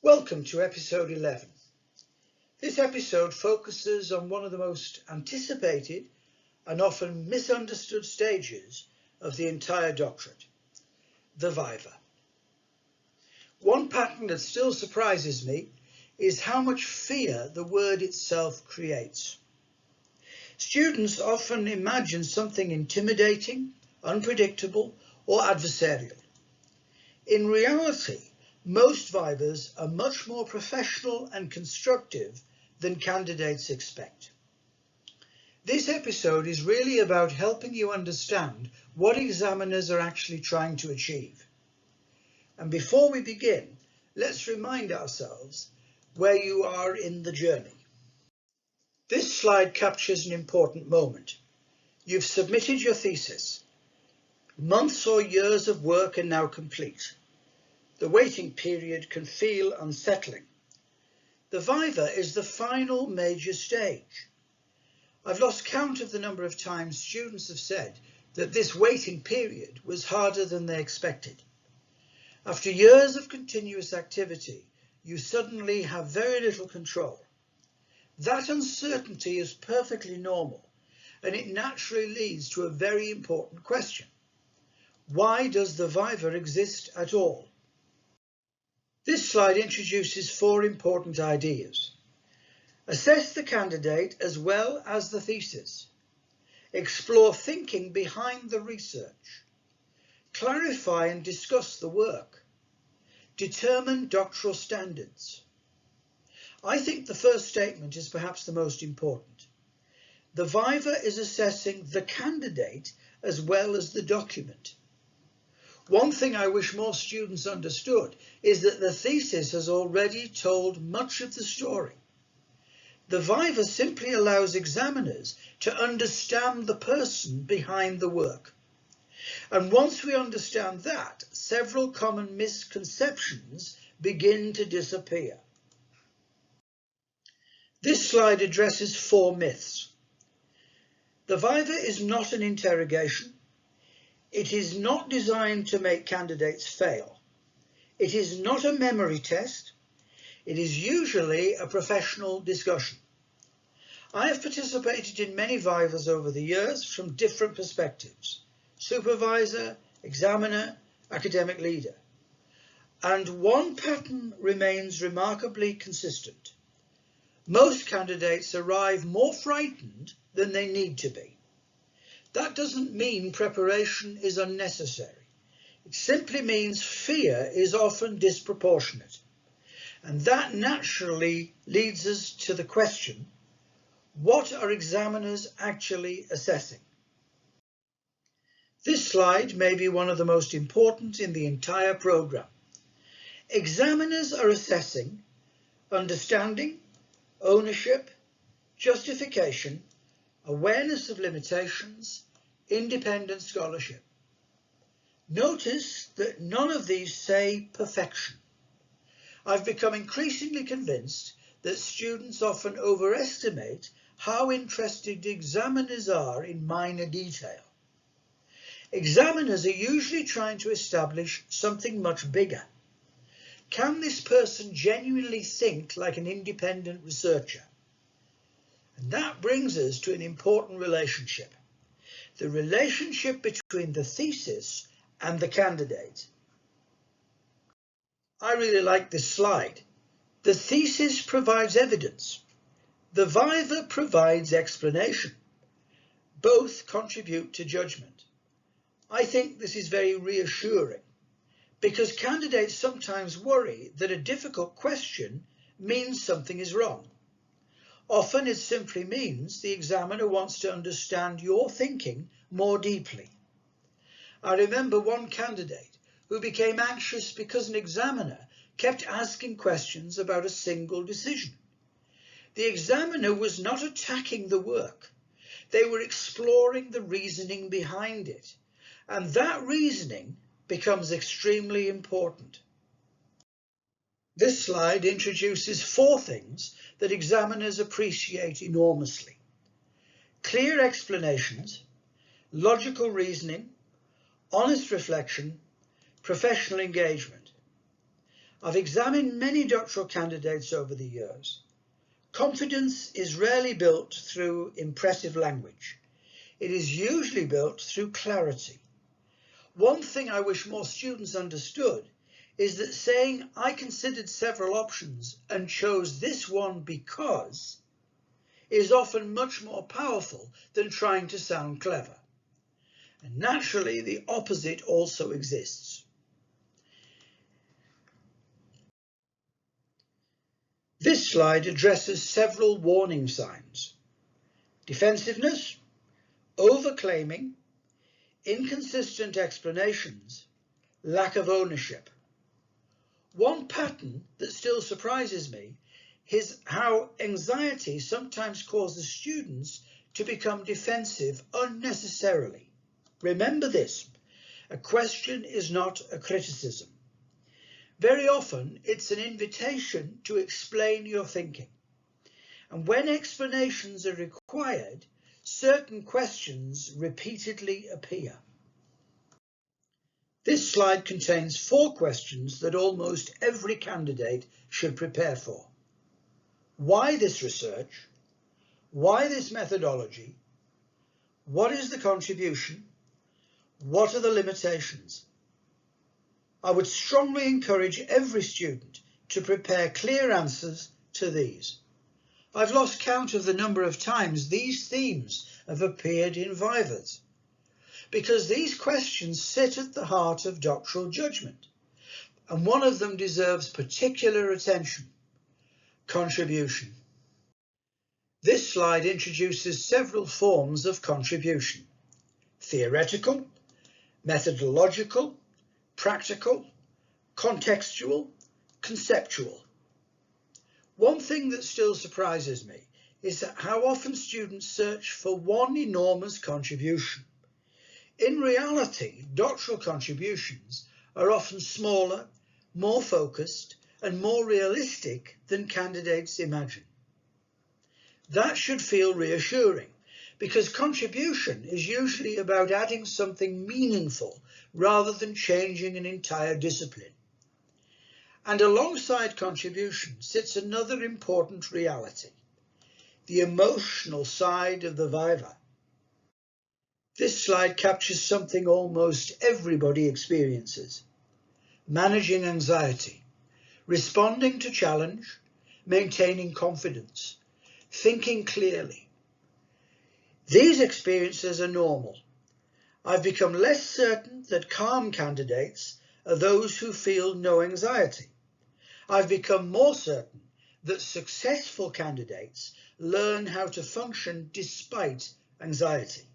Welcome to episode 11. This episode focuses on one of the most anticipated and often misunderstood stages of the entire doctorate, the viva. One pattern that still surprises me is how much fear the word itself creates. Students often imagine something intimidating, unpredictable, or adversarial. In reality, most vivas are much more professional and constructive than candidates expect. This episode is really about helping you understand what examiners are actually trying to achieve. And before we begin, let's remind ourselves where you are in the journey. This slide captures an important moment. You've submitted your thesis. Months or years of work are now complete. The waiting period can feel unsettling. The viva is the final major stage. I've lost count of the number of times students have said that this waiting period was harder than they expected. After years of continuous activity, you suddenly have very little control. That uncertainty is perfectly normal, and it naturally leads to a very important question. Why does the viva exist at all? This slide introduces four important ideas. Assess the candidate as well as the thesis. Explore thinking behind the research. Clarify and discuss the work. Determine doctoral standards. I think the first statement is perhaps the most important. The viva is assessing the candidate as well as the document. One thing I wish more students understood is that the thesis has already told much of the story. The viva simply allows examiners to understand the person behind the work. And once we understand that, several common misconceptions begin to disappear. This slide addresses four myths. The viva is not an interrogation. It is not designed to make candidates fail. It is not a memory test. It is usually a professional discussion. I have participated in many vivas over the years from different perspectives: supervisor, examiner, academic leader. And one pattern remains remarkably consistent. Most candidates arrive more frightened than they need to be. That doesn't mean preparation is unnecessary. It simply means fear is often disproportionate. And that naturally leads us to the question, what are examiners actually assessing? This slide may be one of the most important in the entire program. Examiners are assessing understanding, ownership, justification, awareness of limitations, independent scholarship. Notice that none of these say perfection. I've become increasingly convinced that students often overestimate how interested examiners are in minor detail. Examiners are usually trying to establish something much bigger. Can this person genuinely think like an independent researcher? And that brings us to an important relationship. The relationship between the thesis and the candidate. I really like this slide. The thesis provides evidence. The viva provides explanation. Both contribute to judgment. I think this is very reassuring because candidates sometimes worry that a difficult question means something is wrong. Often it simply means the examiner wants to understand your thinking more deeply. I remember one candidate who became anxious because an examiner kept asking questions about a single decision. The examiner was not attacking the work. They were exploring the reasoning behind it. And that reasoning becomes extremely important. This slide introduces four things that examiners appreciate enormously: clear explanations, logical reasoning, honest reflection, professional engagement. I've examined many doctoral candidates over the years. Confidence is rarely built through impressive language. It is usually built through clarity. One thing I wish more students understood is that saying I considered several options and chose this one because is often much more powerful than trying to sound clever. And naturally, the opposite also exists. This slide addresses several warning signs: defensiveness, overclaiming, inconsistent explanations, lack of ownership. One pattern that still surprises me is how anxiety sometimes causes students to become defensive unnecessarily. Remember this: a question is not a criticism. Very often it's an invitation to explain your thinking. And when explanations are required, certain questions repeatedly appear. This slide contains 4 questions that almost every candidate should prepare for. Why this research? Why this methodology? What is the contribution? What are the limitations? I would strongly encourage every student to prepare clear answers to these. I've lost count of the number of times these themes have appeared in vivas, because these questions sit at the heart of doctoral judgment, and one of them deserves particular attention: contribution. This slide introduces several forms of contribution: theoretical, methodological, practical, contextual, conceptual. One thing that still surprises me is how often students search for one enormous contribution. In reality, doctoral contributions are often smaller, more focused, and more realistic than candidates imagine. That should feel reassuring, because contribution is usually about adding something meaningful rather than changing an entire discipline. And alongside contribution sits another important reality: the emotional side of the viva. This slide captures something almost everybody experiences: managing anxiety, responding to challenge, maintaining confidence, thinking clearly. These experiences are normal. I've become less certain that calm candidates are those who feel no anxiety. I've become more certain that successful candidates learn how to function despite anxiety.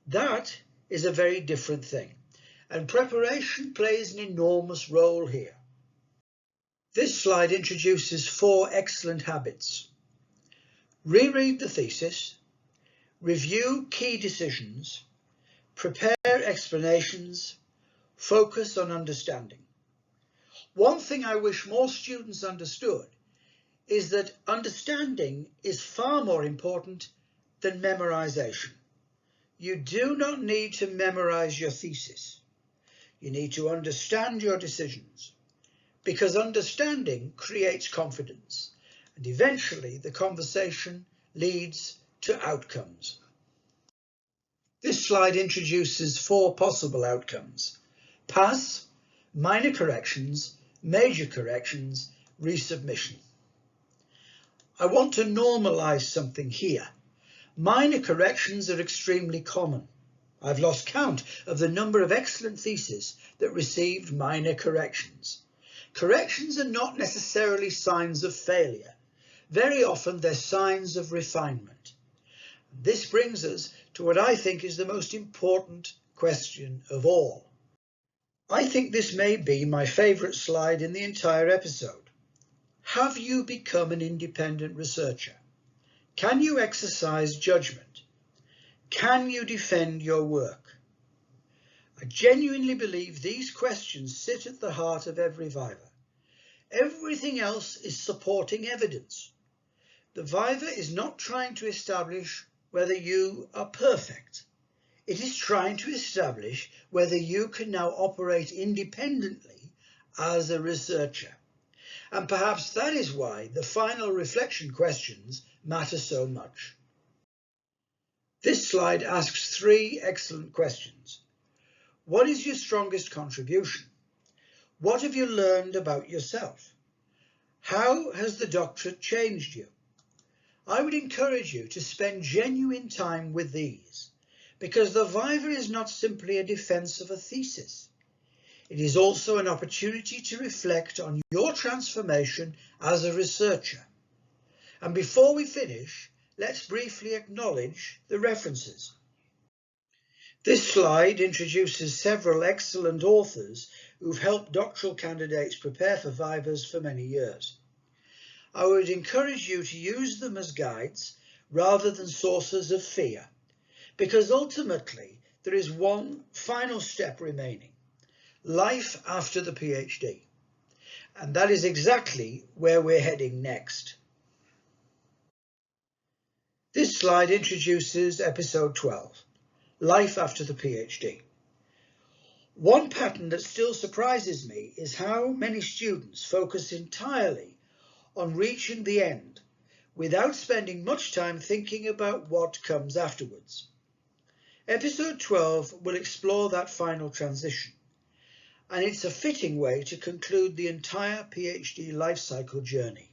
That is a very different thing, and preparation plays an enormous role here. This slide introduces 4 excellent habits: reread the thesis, review key decisions, prepare explanations, focus on understanding. One thing I wish more students understood is that understanding is far more important than memorization. You do not need to memorize your thesis. You need to understand your decisions, because understanding creates confidence, and eventually the conversation leads to outcomes. This slide introduces 4 possible outcomes: pass, minor corrections, major corrections, resubmission. I want to normalize something here. Minor corrections are extremely common. I've lost count of the number of excellent theses that received minor corrections. Corrections are not necessarily signs of failure. Very often they're signs of refinement. This brings us to what I think is the most important question of all. I think this may be my favourite slide in the entire episode. Have you become an independent researcher? Can you exercise judgment? Can you defend your work? I genuinely believe these questions sit at the heart of every viva. Everything else is supporting evidence. The viva is not trying to establish whether you are perfect. It is trying to establish whether you can now operate independently as a researcher. And perhaps that is why the final reflection questions matter so much. This slide asks three excellent questions. What is your strongest contribution? What have you learned about yourself? How has the doctorate changed you? I would encourage you to spend genuine time with these, because the Viva is not simply a defense of a thesis. It is also an opportunity to reflect on your transformation as a researcher. And before we finish, let's briefly acknowledge the references. This slide introduces several excellent authors who've helped doctoral candidates prepare for Vivas for many years. I would encourage you to use them as guides rather than sources of fear, because ultimately there is one final step remaining: life after the PhD. And that is exactly where we're heading next. This slide introduces episode 12, life after the PhD. One pattern that still surprises me is how many students focus entirely on reaching the end without spending much time thinking about what comes afterwards. Episode 12 will explore that final transition, and it's a fitting way to conclude the entire PhD life cycle journey.